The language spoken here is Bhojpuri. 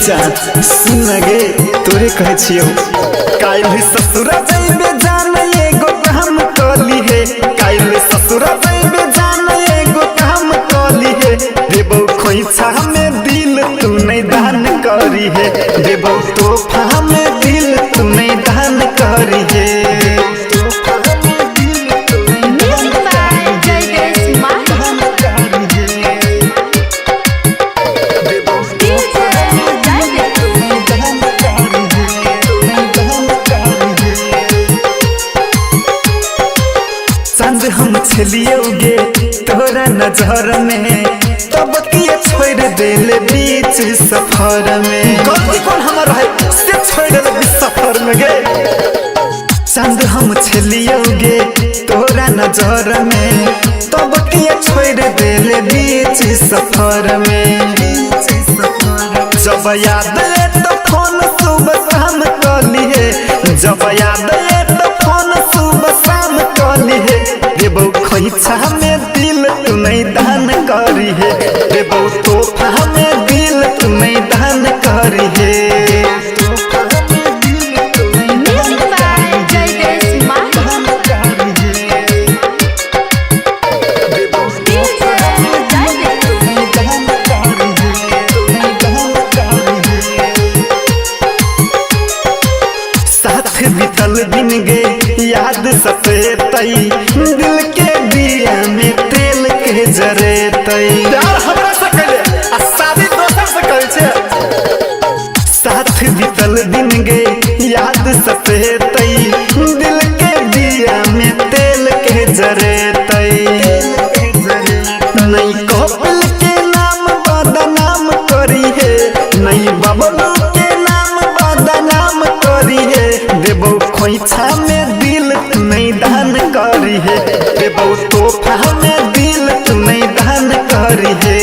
जान सुन गे तोरे कहे छियो काइल ससुरा जइबे जान एगो काम कली है काइल ससुरा जइबे जान एगो काम कली है देबो खोइछा में दिल तू नहीं दान करी है देबो तोहफा में दिल तू नहीं दान करी है। चांद हम छलियोगे तोरा नजर में तब किए छोड़ देले बीच सफर में गलती कौन हमारा है से छोड़ देले सफर में गे चांद हम छलियोगे तोरा नजर में तब किए छोड़ देले बीच सफर में जब याद है तो फोन सुबह शाम कली है जब याद है तो फोन सुबह शाम कली है देबो खोइछा में दिल तू नहीं दान करी है देबो तोहफा में दिल तू नहीं दान करी है। साथ बीतल दिन गे याद सतेतई दिल के दिया में तेल के जरेतई यार हमरा से कहले आ शादी दोसर से कहै छै साथ बीतल दिन गे याद सतेतई दिल के दिया में तेल के जरेतई नहीं कपिल के नाम बदनाम करी है नहीं बबलू के नाम बदनाम करी है देबो खोइछा में दिल तू नहीं दान करी है देबो तोहफा में दिल तू नहीं दान करी है।